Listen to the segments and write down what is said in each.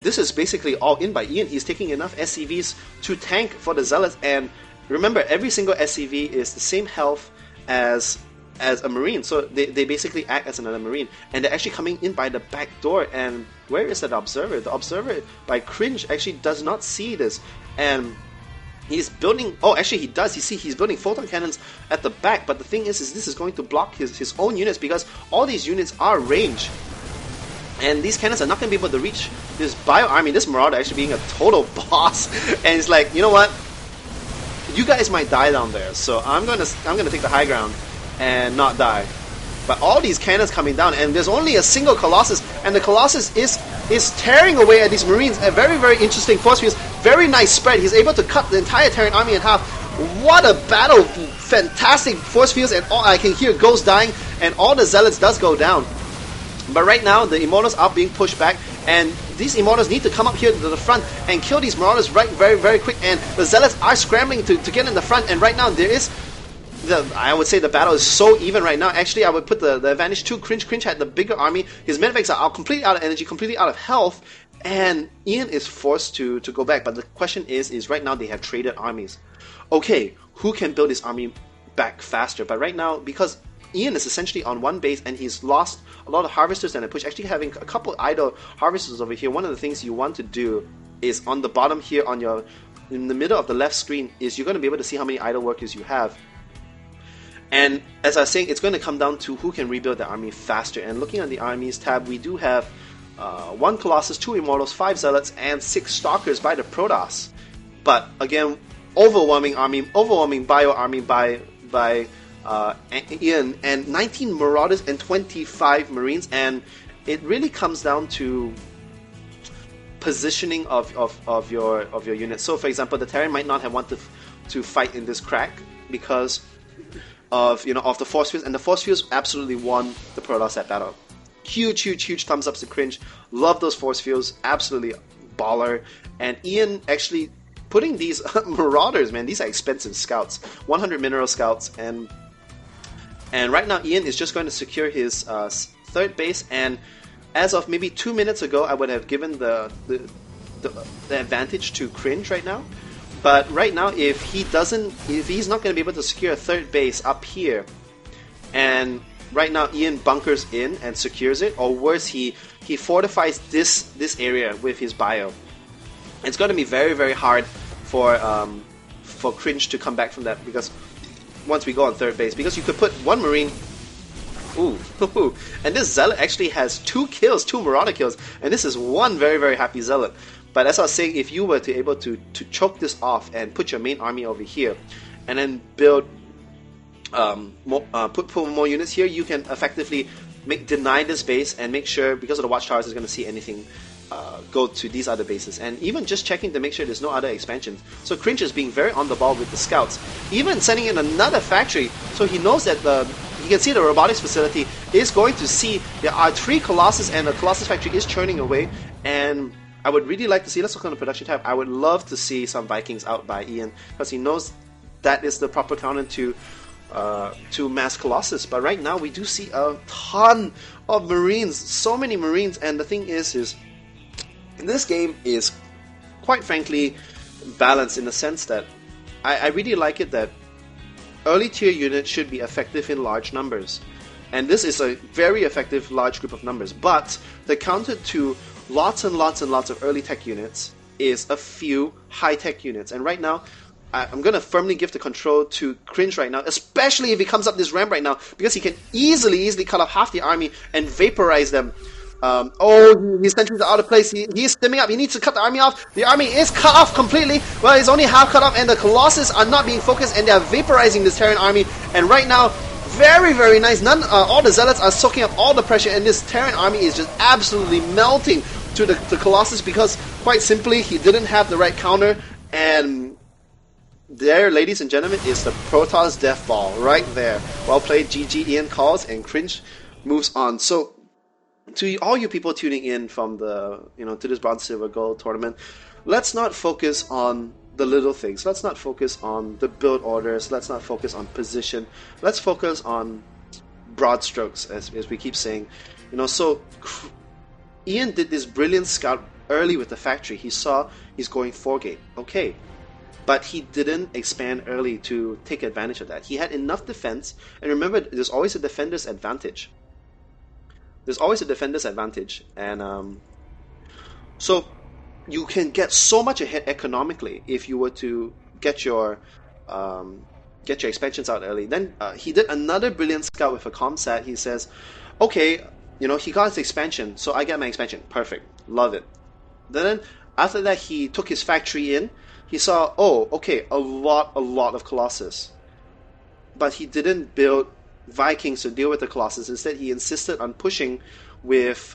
this is basically all in by Ian. He's taking enough SCVs to tank for the Zealots, and remember, every single SCV is the same health as a Marine, so they basically act as another Marine, and they're actually coming in by the back door. And where is that Observer? The Observer by Cringe actually does not see this, and he's building... Oh, actually he does. You see, he's building photon cannons at the back, but the thing is this is going to block his own units, because all these units are ranged. And these cannons are not going to be able to reach this Bio Army, this Marauder actually being a total boss. And it's like, you know what? You guys might die down there, so I'm gonna take the high ground and not die. But all these cannons coming down, and there's only a single Colossus, and the Colossus is tearing away at these Marines. A very, very interesting force field. Very nice spread. He's able to cut the entire Terran army in half. What a battle! Fantastic force fields, and all I can hear Ghost dying, and all the Zealots does go down. But right now, the Immortals are being pushed back, and these Immortals need to come up here to the front and kill these Marauders very, very quick. And the Zealots are scrambling to get in the front, and right now there is... I would say the battle is so even right now. Actually, I would put the advantage to Cringe. Cringe had the bigger army. His Medivacs are completely out of energy, completely out of health, and Ian is forced to go back. But the question is right now they have traded armies. Okay, who can build his army back faster? But right now, because Ian is essentially on one base and he's lost a lot of harvesters and a push. Actually, having a couple idle harvesters over here, one of the things you want to do is on the bottom here, in the middle of the left screen, is you're going to be able to see how many idle workers you have. And as I was saying, it's going to come down to who can rebuild the army faster. And looking at the armies tab, we do have 1 Colossus, 2 Immortals, 5 Zealots, and 6 Stalkers by the Protoss. But again, overwhelming Bio army by Ian, and 19 Marauders and 25 Marines. And it really comes down to positioning of your units. So, for example, the Terran might not have wanted to fight in this crack because of the force fields, and the force fields absolutely won the Protoss that battle. Huge thumbs ups to Cringe. Love those force fields, absolutely baller. And Ian actually putting these Marauders, man, these are expensive scouts, 100 mineral scouts, and right now Ian is just going to secure his third base. And as of maybe 2 minutes ago, I would have given the advantage to Cringe right now. But right now, if he's not going to be able to secure a third base up here, and right now Ian bunkers in and secures it, or worse, he fortifies this area with his bio, it's going to be very, very hard for Cringe to come back from that, because once we go on third base, because you could put 1 Marine. Ooh, and this Zealot actually has 2 kills, 2 Marauder kills, and this is 1 very, very happy Zealot. But as I was saying, if you were to able to choke this off and put your main army over here, and then build put more units here, you can effectively deny this base and make sure, because of the watchtowers, is going to see anything go to these other bases. And even just checking to make sure there's no other expansions. So Cringe is being very on the ball with the scouts, even sending in another factory, so he knows that you can see the robotics facility is going to see there are 3 Colossus, and the Colossus factory is churning away. And I would really like to see, let's look on the production tab, I would love to see some Vikings out by Ian, because he knows that is the proper counter to mass Colossus. But right now we do see a ton of Marines, so many Marines, and the thing is this game is quite frankly balanced in the sense that I really like it that early tier units should be effective in large numbers, and this is a very effective large group of numbers. But the counter to lots and lots of early tech units is a few high tech units, and right now I'm going to firmly give the control to Cringe right now, especially if he comes up this ramp right now, because he can easily cut off half the army and vaporize them. His sentries are out of place. He's stimming up. He needs to cut the army off. The army is cut off completely. Well, it's only half cut off, and the Colossus are not being focused, and they are vaporizing this Terran army. And right now, very, very nice. All the Zealots are soaking up all the pressure, and this Terran army is just absolutely melting to the Colossus, because quite simply he didn't have the right counter. And there, ladies and gentlemen, is the Protoss death ball right there. Well played, GG. Ian calls, and Cringe moves on. So to all you people tuning in from the to this bronze, silver, gold tournament, let's not focus on the little things. Let's not focus on the build orders. Let's not focus on position. Let's focus on broad strokes, as we keep saying. So Ian did this brilliant scout early with the factory. He saw he's going 4-gate. Okay. But he didn't expand early to take advantage of that. He had enough defense, and remember, there's always a defender's advantage. There's always a defender's advantage, and so you can get so much ahead economically if you were to get your expansions out early. Then he did another brilliant scout with a comsat. He says, okay, he got his expansion, so I get my expansion. Perfect. Love it. Then after that, he took his factory in. He saw, oh, okay, a lot of Colossus. But he didn't build Vikings to deal with the Colossus. Instead, he insisted on pushing with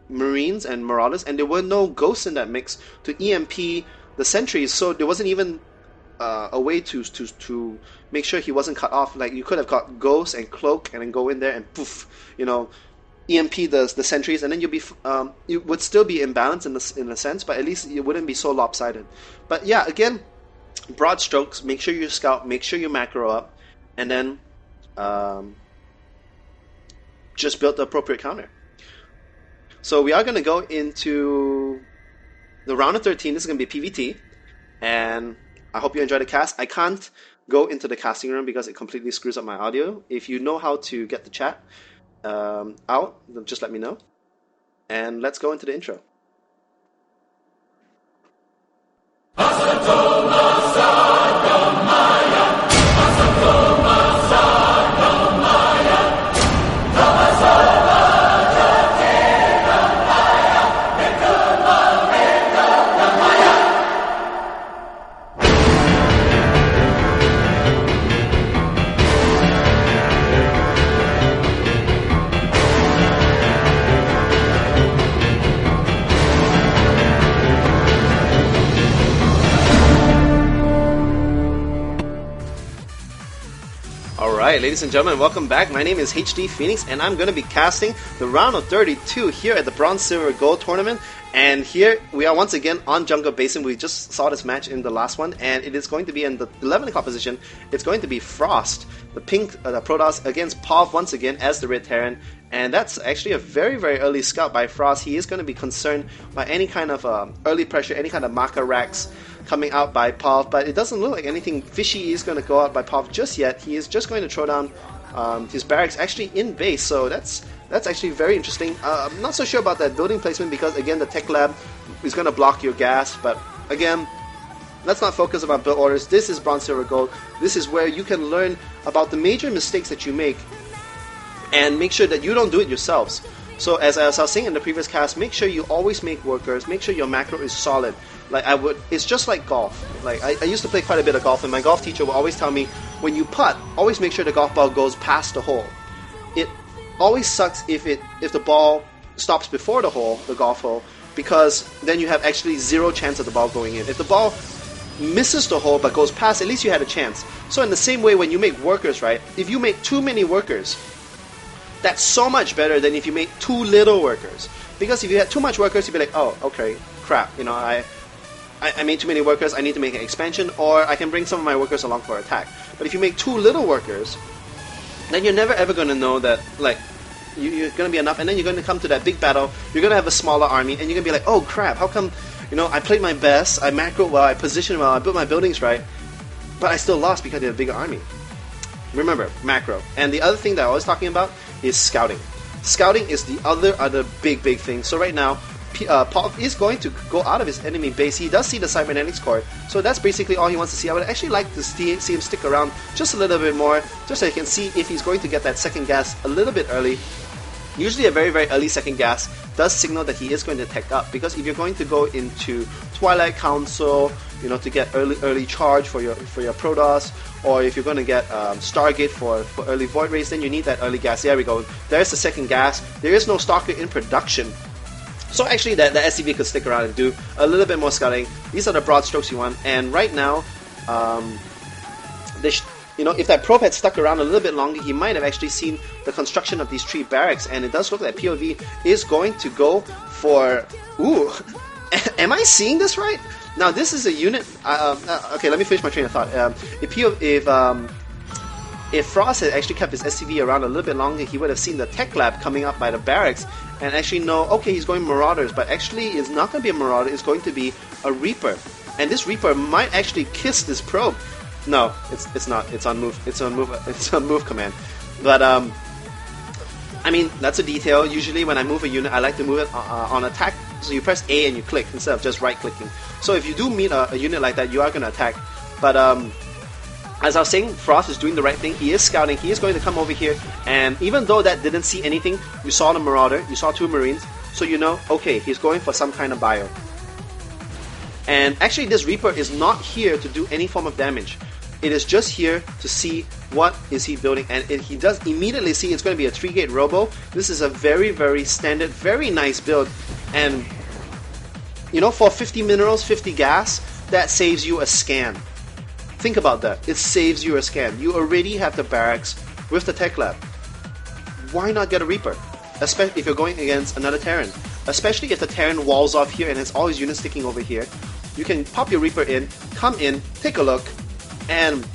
Marines and Marauders, and there were no ghosts in that mix to EMP the sentries, so there wasn't even a way to make sure he wasn't cut off. Like, you could have got Ghost and Cloak and then go in there and poof, EMP the sentries, and then you would still be imbalanced in a sense, but at least it wouldn't be so lopsided. But yeah, again, broad strokes. Make sure you scout, make sure you macro up, and then just build the appropriate counter. So we are going to go into the round of 13. This is going to be PvT, and I hope you enjoy the cast. I can't go into the casting room because it completely screws up my audio. If you know how to get the chat out, then just let me know. And let's go into the intro. Alright, ladies and gentlemen, welcome back. My name is HDPhoenix, and I'm going to be casting the round of 32 here at the Bronze, Silver, Gold tournament. And here we are once again on Jungle Basin. We just saw this match in the last one, and it is going to be in the 11 o'clock position. It's going to be Frost, the pink Protoss, against Pov once again as the Red Terran. And that's actually a very, very early scout by Frost. He is going to be concerned by any kind of early pressure, any kind of Maka racks coming out by Pov, but it doesn't look like anything fishy is going to go out by Pov just yet. He is just going to throw down his barracks actually in base, so that's actually very interesting. I'm not so sure about that building placement because, again, the tech lab is going to block your gas, but again, let's not focus on build orders. This is Bronze, Silver, Gold. This is where you can learn about the major mistakes that you make and make sure that you don't do it yourselves. So as I was saying in the previous cast, make sure you always make workers, make sure your macro is solid. Like it's just like golf. Like I used to play quite a bit of golf, and my golf teacher would always tell me, when you putt, always make sure the golf ball goes past the hole. It always sucks if the ball stops before the golf hole, because then you have actually zero chance of the ball going in. If the ball misses the hole but goes past, at least you had a chance. So in the same way, when you make workers, right, if you make too many workers, that's so much better than if you make too little workers. Because if you had too much workers, you'd be like, oh, okay, crap, I made too many workers, I need to make an expansion, or I can bring some of my workers along for attack. But if you make too little workers, then you're never ever going to know that, like, you're going to be enough, and then you're going to come to that big battle, you're going to have a smaller army, and you're going to be like, oh crap, how come, I played my best, I macroed well, I positioned well, I built my buildings right, but I still lost because I had a bigger army. Remember, macro. And the other thing that I was talking about is scouting. Scouting is the other big thing. So right now, Paul is going to go out of his enemy base. He does see the cybernetics core, so that's basically all he wants to see. I would actually like to see him stick around just a little bit more, just so he can see if he's going to get that second gas a little bit early. Usually a very, very early second gas does signal that he is going to tech up, because if you're going to go into Twilight Council, to get early charge for your Protoss, or if you're going to get Stargate for early Void Rays, then you need that early gas. There we go. There's the second gas. There is no Stalker in production. So actually the SCV could stick around and do a little bit more scouting. These are the broad strokes you want. And right now, if that probe had stuck around a little bit longer, he might have actually seen the construction of these 3 barracks. And it does look like POV is going to go for... Ooh, am I seeing this right? Now this is a unit... okay, let me finish my train of thought. if Frost had actually kept his SCV around a little bit longer, he would have seen the tech lab coming up by the barracks and actually know, okay, he's going Marauders, but actually it's not going to be a Marauder, it's going to be a Reaper. And this Reaper might actually kiss this probe. No, it's not. It's on move. It's on move command. But I mean, that's a detail. Usually when I move a unit, I like to move it on attack. So you press A and you click instead of just right clicking. So if you do meet a unit like that, you are going to attack. But as I was saying, Frost is doing the right thing. He is scouting. He is going to come over here. And even though that didn't see anything, you saw the Marauder, you saw 2 Marines. So you know, okay, he's going for some kind of bio. And actually this Reaper is not here to do any form of damage. It is just here to see what is he building, and he does immediately see it's going to be a 3-gate robo. This is a very, very standard, very nice build, and you know, for 50 minerals, 50 gas, that saves you a scan. Think about that. It saves you a scan. You already have the barracks with the tech lab. Why not get a Reaper? Especially if you're going against another Terran. Especially if the Terran walls off here and has all his units sticking over here. You can pop your Reaper in, come in, take a look, and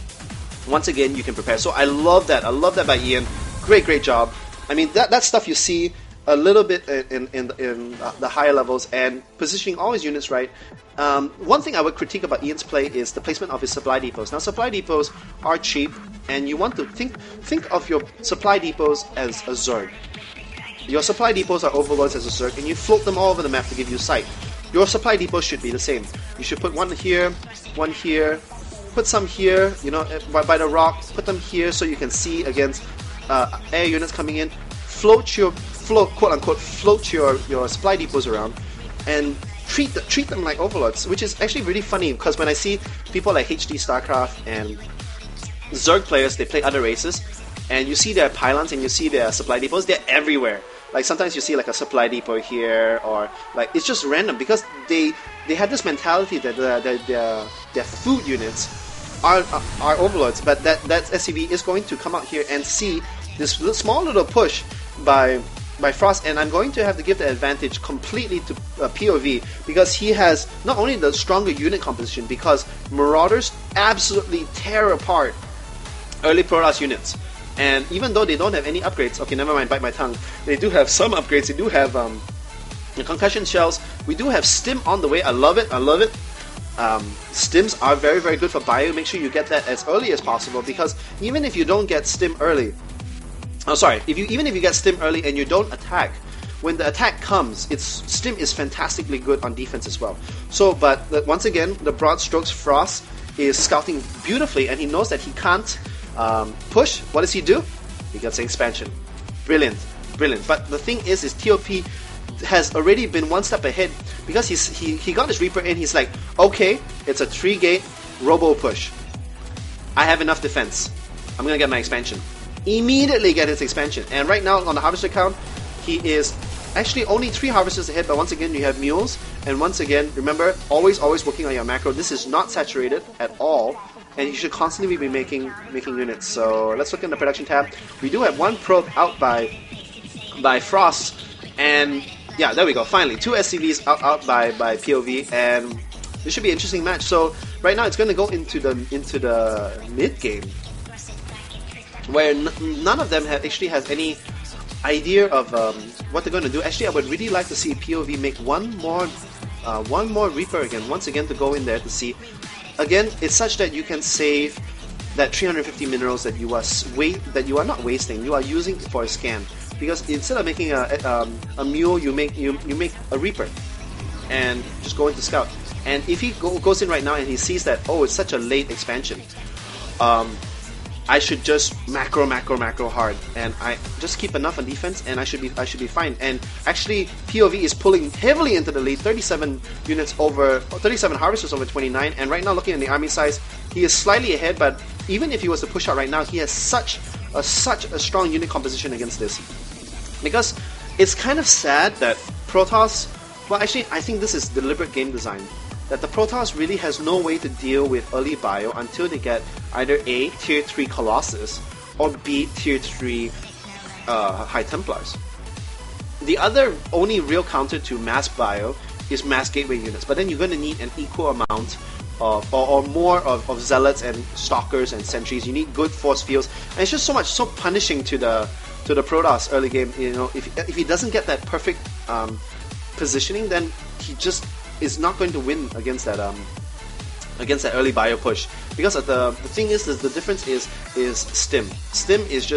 once again you can prepare. So I love that. I love that by Ian. Great job. I mean, that stuff you see a little bit in the higher levels, and positioning all his units right. One thing I would critique about Ian's play is the placement of his supply depots. Now, supply depots are cheap, and you want to think of your supply depots as a Zerg. Your supply depots are overlords as a Zerg, and you float them all over the map to give you sight. Your supply depots should be the same. You should put one here, put some here, you know, by the rock, put them here so you can see against air units coming in. Quote unquote, float your supply depots around, and treat them like overlords, which is actually really funny, because when I see people like HD StarCraft and Zerg players, they play other races, and you see their pylons and you see their supply depots, they're everywhere. Like sometimes you see like a supply depot here, or like it's just random, because they have this mentality that their food units are overlords, but that SCV is going to come out here and see this small little push by Frost, and I'm going to have to give the advantage completely to POV, because he has not only the stronger unit composition, because Marauders absolutely tear apart early Protoss units. And even though they don't have any upgrades, okay, never mind, bite my tongue, they do have some upgrades. They do have the concussion shells. We do have stim on the way. I love it. Stims are very, very good for bio. Make sure you get that as early as possible, because even if you don't get stim early, even if you get stim early and you don't attack, when the attack comes, stim is fantastically good on defense as well. So, but once again, the broad strokes, Frost is scouting beautifully, and he knows that he can't push. What does he do? He gets an expansion. Brilliant. But the thing is TOP has already been one step ahead, because he got his Reaper in. He's like, okay, it's a 3-gate robo push. I have enough defense. I'm gonna get my expansion. Immediately get his expansion. And right now on the harvester count, he is actually only 3 harvesters ahead. But once again, you have mules, and once again, remember, always working on your macro. This is not saturated at all, and you should constantly be making units. So let's look in the production tab. We do have one probe out by Frost, and yeah, there we go. Finally, 2 SCVs out by POV, and this should be an interesting match. So right now, it's going to go into the mid game, where none of them actually has any idea of what they're going to do. Actually, I would really like to see POV make one more Reaper again, once again, to go in there to see. Again, it's such that you can save that 350 minerals that you are not wasting. You are using for a scan, because instead of making a mule, you make a Reaper and just go into scout. And if he goes in right now and he sees that, oh, it's such a late expansion, I should just macro hard, and I just keep enough on defense, and I should be fine. And actually, POV is pulling heavily into the lead, 37 harvesters over 29. And right now, looking at the army size, he is slightly ahead. But even if he was to push out right now, he has such a strong unit composition against this, because it's kind of sad that Protoss. Well, actually, I think this is deliberate game design, that the Protoss really has no way to deal with early bio until they get either A, Tier 3 Colossus, or B, Tier 3 High Templars. The other only real counter to mass bio is mass gateway units, but then you're going to need an equal amount or more of zealots and stalkers and sentries. You need good force fields, and it's just so punishing to the Protoss early game. You know, if he doesn't get that perfect positioning, then he just is not going to win against that early bio push. Because the thing is, the difference is stim. Stim is just